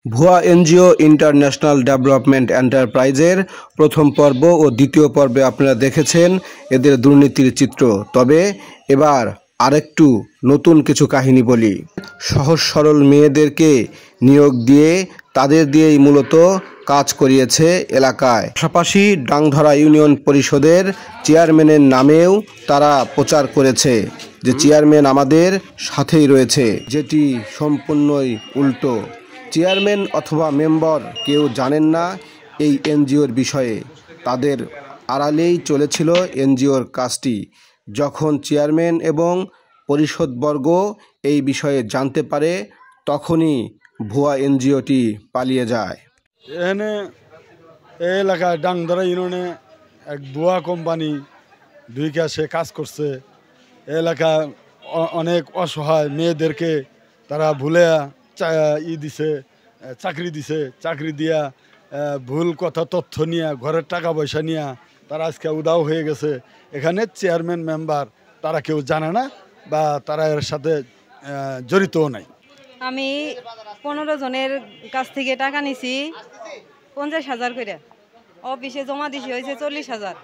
ভুয়া NGO international development এন্টারপ্রাইজের প্রথম পর্ব ও দ্বিতীয় পর্বে আপনারা দেখেছেন এদের দুর্নীতির চিত্র। তবে এবার আরেকটু নতুন কিছু কাহিনী বলি। সহজ সরল মেয়েদেরকে নিয়োগ দিয়ে তাদের দিয়েই মূলত কাজ করিয়েছে এলাকায়। পাশাপাশি ডাংধরা ইউনিয়ন পরিষদের চেয়ারম্যানের নামেও তারা প্রচার করেছে যে চেয়ারম্যান আমাদের সাথেই রয়েছে, যেটি সম্পূর্ণই উল্টো। চেয়ারম্যান অথবা মেম্বার কেউ জানেন না এই এনজিওর বিষয়ে। তাদের আড়ালেই চলেছিল এনজিওর কাজটি। যখন চেয়ারম্যান এবং পরিষদবর্গ এই বিষয়ে জানতে পারে তখনই ভুয়া এনজিওটি পালিয়ে যায়। এখানে এই এলাকায় ডাংধরা ইউনিয়নে এক ভুয়া কোম্পানি ঢুকে সে কাজ করছে। এলাকায় অনেক অসহায় মেয়েদেরকে তারা ভুলে দিছে, চাকরি দিছে। চাকরি দিয়া ভুল কথা তথ্য নিয়ে ঘরের টাকা পয়সা নিয়ে তারা আজকে উদাও হয়ে গেছে। এখানে চেয়ারম্যান মেম্বার তারা কেউ জানে না বা তারা এর সাথে জড়িতও নাই। আমি 15 জনের কাছ থেকে টাকা নিছি 50,000 করে। অফিসে জমা দিছি হয়েছে 40,000।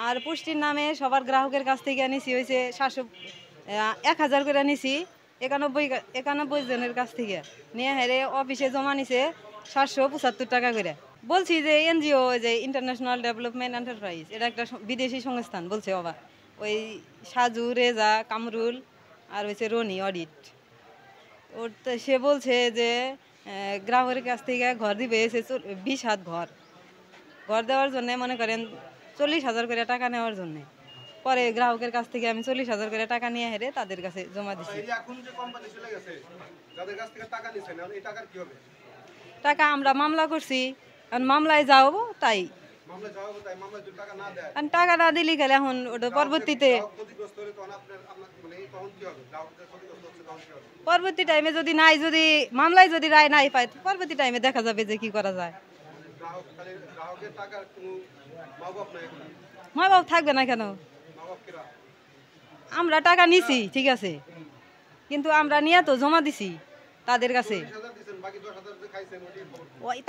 আর পুষ্টির নামে সবার গ্রাহকের কাছ থেকে নিছি হয়েছে 1,000 করে নিছি 91 জনের কাছ থেকে নিয়ে হেরে অফিসে জমা নিছে 775 টাকা করে। বলছি যে এনজিও যে ইন্টারন্যাশনাল ডেভেলপমেন্ট এন্টারপ্রাইজ, এটা একটা বিদেশি সংস্থান বলছে। বাবা ওই সাজু, রেজা, কামরুল আর হয়েছে রনি অডিট। ওর সে বলছে যে গ্রাহকের কাছ থেকে ঘর দিবে 20 হাত ঘর দেওয়ার জন্য, মনে করেন 40,000 করে টাকা নেওয়ার জন্য। পরে গ্রাহকের কাছ থেকে আমি 40,000 করে টাকা নিয়ে হেরে তাদের কাছে জমা দিছি। টাকা আমরা মামলা করছি, কারণ মামলায় যাও তাই টাকা না দিলি গেলে এখন ওটা পরবর্তী টাইমে যদি মামলায় যদি রায় নাই পায় পরবর্তী টাইমে দেখা যাবে যে কি করা যায়। মা বাপ থাকবে না কেন? আমরা টাকা নিছি ঠিক আছে, কিন্তু আমরা নিয়ে তো জমা দিছি তাদের কাছে।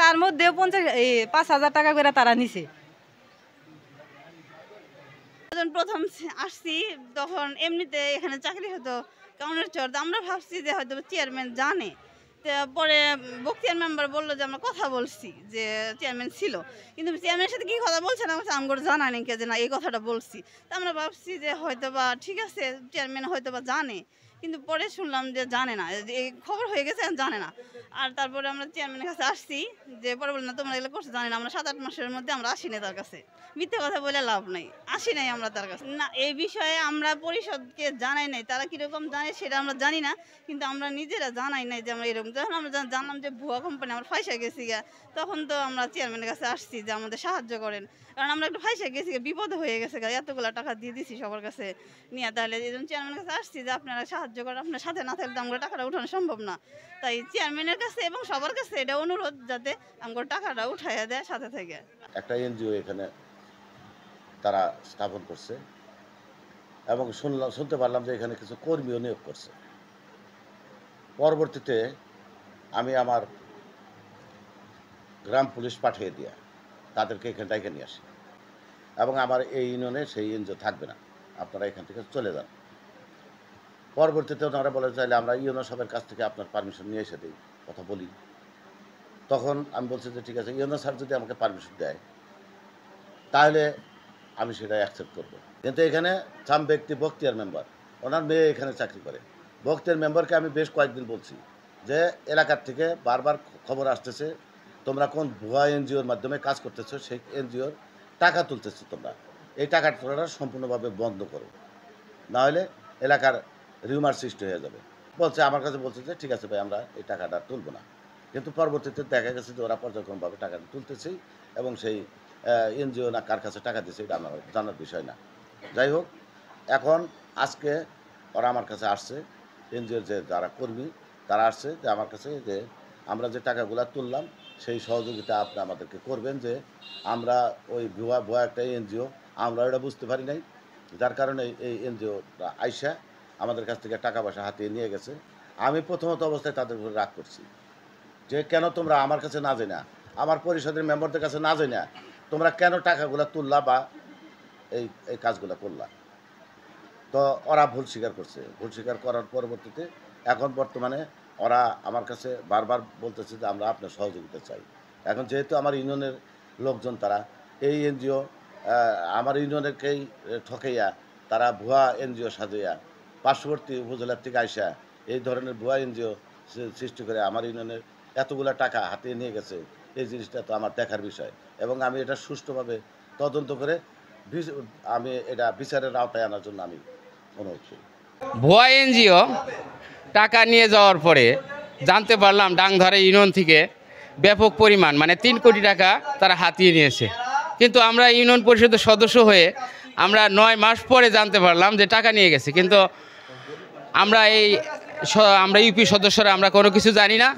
তার মধ্যে 5,000 টাকা করে তারা নিছে। প্রথম আসছি তখন এমনিতে এখানে চাকরি হতো কাউন্টার চর। আমরা ভাবছি যে হয়তো চেয়ারম্যান জানে। পরে বক্তিয়ার মেম্বার বললো যে আমরা কথা বলছি যে চেয়ারম্যান ছিল, কিন্তু চেয়ারম্যানের সাথে কি কথা বলছে না আমার জানা নেই যে না এই কথাটা বলছি। তো আমরা ভাবছি যে হয়তো বা ঠিক আছে চেয়ারম্যান হয়তো বা জানে, কিন্তু পরে শুনলাম যে জানে না, এই খবর হয়ে গেছে জানে না। আর তারপরে আমরা চেয়ারম্যানের কাছে আসছি যে পরে বললাম না তোমরা এগুলো করছো জানি না। আমরা 7-8 মাসের মধ্যে আমরা আসি না তার কাছে, মিথ্যে কথা বলে লাভ নাই, আসি নাই আমরা তার কাছে। না এই বিষয়ে আমরা পরিষদকে জানাই নাই, তারা কীরকম জানে সেটা আমরা জানি না, কিন্তু আমরা নিজেরা জানাই নাই যে আমরা এরকম। যখন আমরা জানলাম যে ভুয়া কোম্পানি আমরা ফাইসা গেছি গা, তখন তো আমরা চেয়ারম্যানের কাছে আসছি যে আমাদের সাহায্য করেন, কারণ আমরা একটু ফাইসা গেছি গা, বিপদ হয়ে গেছে গা, এতগুলো টাকা দিয়ে দিছি সবার কাছে নিয়ে। তাহলে এই জন্য চেয়ারম্যানের কাছে আসছি যে আপনারা সাহায্য করেন, আপনার সাথে না থাকলে তো আমরা টাকাটা উঠানো সম্ভব না। তাই চেয়ারম্যানের কাছে এবং সবার কাছে এটা অনুরোধ যাতে আমার টাকাটা উঠাইয়া দেয় সাথে থেকে। একটা এনজিও এখানে তারা স্থাপন করছে এবং শুনতে পারলাম যে এখানে কিছু কর্মীও নিয়োগ করছে। পরবর্তীতে আমি আমার গ্রাম পুলিশ পাঠিয়ে দিয়া তাদেরকে এখানটাকে নিয়ে আসি এবং আমার এই ইউনিয়নে সেই এনজিও থাকবে না, আপনারা এখান থেকে চলে যান। পরবর্তীতে ওনারা বলে চাইলে আমরা ইউনিয়ন সবের কাছ থেকে আপনার পারমিশন নিয়ে এসে দিই, কথা বলি। তখন আমি বলছি যে ঠিক আছে, ইউনিয়ন স্যার যদি আমাকে পারমিশন দেয় তাহলে আমি সেটা অ্যাকসেপ্ট করবো। কিন্তু এখানে সাম ব্যক্তি বক্তিয়ার মেম্বার, ওনার মেয়ে এখানে চাকরি করে। বক্তিয়ার মেম্বারকে আমি বেশ কয়েকদিন বলছি যে এলাকার থেকে বারবার খবর আসতেছে তোমরা কোন ভুয়া এনজিওর মাধ্যমে কাজ করতেছো, সেই এনজিওর টাকা তুলতেছো, তোমরা এই টাকা তোলাটা সম্পূর্ণভাবে বন্ধ করো, নাহলে এলাকার রিউমার সৃষ্টি হয়ে যাবে। বলছে আমার কাছে বলছে যে ঠিক আছে ভাই আমরা এই টাকাটা তুলব না। কিন্তু পরবর্তীতে দেখা গেছে যে ওরা পর্যায়ক্রমভাবে টাকাটা তুলতেছে এবং সেই এনজিও না কার কাছে টাকা দিচ্ছে এটা আমার জানার বিষয় না। যাই হোক, এখন আজকে ওরা আমার কাছে আসছে, এনজিওর যে যারা কর্মী তারা আসছে যে আমার কাছে যে আমরা যে টাকাগুলো তুললাম সেই সহযোগিতা আপনি আমাদেরকে করবেন। যে আমরা ওই ভুয়া একটা এনজিও, আমরা এটা বুঝতে পারি নাই, যার কারণে এই এনজিও আইসা আমাদের কাছ থেকে টাকা পয়সা হাতিয়ে নিয়ে গেছে। আমি প্রথমত অবস্থায় তাদের উপরে রাগ করছি যে কেন তোমরা আমার কাছে না জানা, আমার পরিষদের মেম্বারদের কাছে না জানা তোমরা কেন টাকাগুলো তুললা বা এই কাজগুলো করলা। তো ওরা ভুল স্বীকার করছে। ভুল স্বীকার করার পরবর্তীতে এখন বর্তমানে ওরা আমার কাছে বারবার বলতেছে যে আমরা আপনার সহযোগিতা চাই। এখন যেহেতু আমার ইউনিয়নের লোকজন তারা এই এনজিও আমার ইউনিয়নেরকেই ঠকাইয়া তারা ভুয়া এনজিও সাজাইয়া পার্শ্ববর্তী উপজেলার থেকে আইসা এই ধরনের ভুয়া এনজিও সৃষ্টি করে আমার ইউনিয়নের এতগুলো টাকা হাতিয়ে নিয়ে গেছে, এই জিনিসটা তো আমার দেখার বিষয় এবং আমি এটা সুষ্ঠুভাবে তদন্ত করে আমি এটা বিচারের আওতায় আনার জন্য আমি অনুরোধ করি। ভুয়া এনজিও টাকা নিয়ে যাওয়ার পরে জানতে পারলাম ডাংধরা ইউনিয়ন থেকে ব্যাপক পরিমাণ মানে 3 কোটি টাকা তারা হাতিয়ে নিয়েছে। কিন্তু আমরা ইউনিয়ন পরিষদের সদস্য হয়ে আমরা 9 মাস পরে জানতে পারলাম যে টাকা নিয়ে গেছে, কিন্তু আমরা ইউপি সদস্যরা আমরা কোনো কিছু জানি না।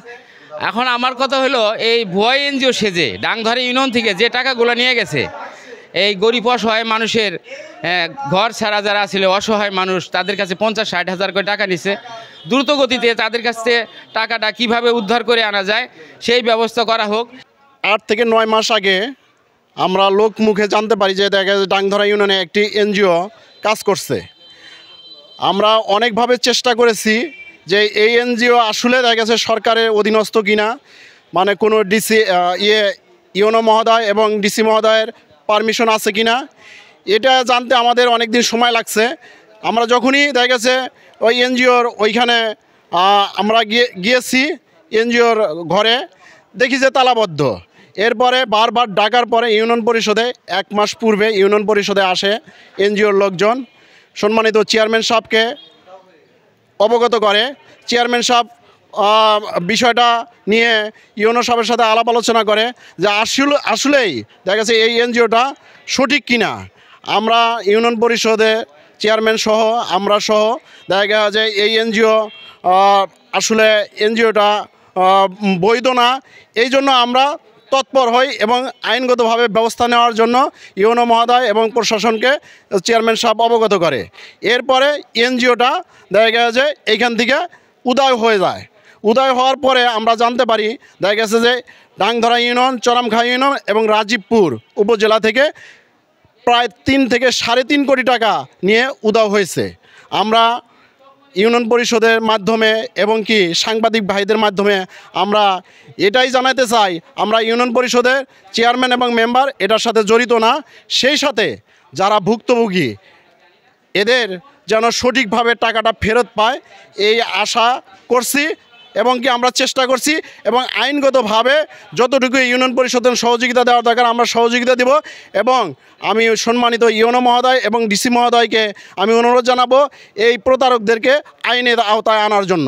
এখন আমার কথা হলো এই ভুয়া এনজিও সেজে ডাংধরা ইউনিয়ন থেকে যে টাকাগুলো নিয়ে গেছে, এই গরিব অসহায় মানুষের ঘর ছাড়া যারা ছিল অসহায় মানুষ তাদের কাছে 50-60 হাজার করে টাকা নিছে। দ্রুত গতিতে তাদের কাছ থেকে টাকাটা কিভাবে উদ্ধার করে আনা যায় সেই ব্যবস্থা করা হোক। 8 থেকে 9 মাস আগে আমরা লোক মুখে জানতে পারি যে দেখা যায় ডাংধরা ইউনিয়নে একটি এনজিও কাজ করছে। আমরা অনেকভাবে চেষ্টা করেছি যে এই এনজিও আসলে দেখা গেছে সরকারের অধীনস্থ কিনা, মানে কোনো ডিসি ইউনো মহোদয় এবং ডিসি মহোদয়ের পারমিশন আছে কিনা এটা জানতে আমাদের অনেক দিন সময় লাগছে। আমরা যখনই দেখা গেছে ওই এনজিওর ওইখানে আমরা গিয়েছি এনজিওর ঘরে, দেখি যে তালাবদ্ধ। এরপরে বারবার ডাকার পরে ইউনিয়ন পরিষদে 1 মাস পূর্বে ইউনিয়ন পরিষদে আসে এনজিওর লোকজন, সম্মানিত চেয়ারম্যান সাহেবকে অবগত করে। চেয়ারম্যান সাহেব বিষয়টা নিয়ে ইউনো সাহেবের সাথে আলাপ আলোচনা করে যে আসলেই দেখা গেছে এই এনজিওটা সঠিক কিনা। আমরা ইউনিয়ন পরিষদে চেয়ারম্যান সহ আমরা সহ দেখা গেছে যে এই এনজিও আসলে এনজিওটা বৈধ না, এই জন্য আমরা তৎপর হই এবং আইনগতভাবে ব্যবস্থা নেওয়ার জন্য ইউনো মহোদয় এবং প্রশাসনকে চেয়ারম্যান সাহেব অবগত করে। এরপরে এনজিওটা দেখা গেছে যে এইখান থেকে উদয় হয়ে যায়। উদয় হওয়ার পরে আমরা জানতে পারি দেখা গেছে যে ডাংধরা ইউনিয়ন, চরমখা ইউনিয়ন এবং রাজীবপুর উপজেলা থেকে প্রায় 3 থেকে 3.5 কোটি টাকা নিয়ে উদয় হয়েছে। আমরা ইউনিয়ন পরিষদের মাধ্যমে এবং কি সাংবাদিক ভাইদের মাধ্যমে আমরা এটাই জানাতে চাই, আমরা ইউনিয়ন পরিষদের চেয়ারম্যান এবং মেম্বার এটার সাথে জড়িত না, সেই সাথে যারা ভুক্তভোগী এদের যেন সঠিকভাবে টাকাটা ফেরত পায় এই আশা করছি এবং কি আমরা চেষ্টা করছি এবং আইনগতভাবে যতটুকু ইউনিয়ন পরিষদের সহযোগিতা দেওয়ার দরকার আমরা সহযোগিতা দেব। এবং আমি সম্মানিত ইউনো মহোদয় এবং ডিসি মহোদয়কে আমি অনুরোধ জানাবো এই প্রতারকদেরকে আইনের আওতায় আনার জন্য।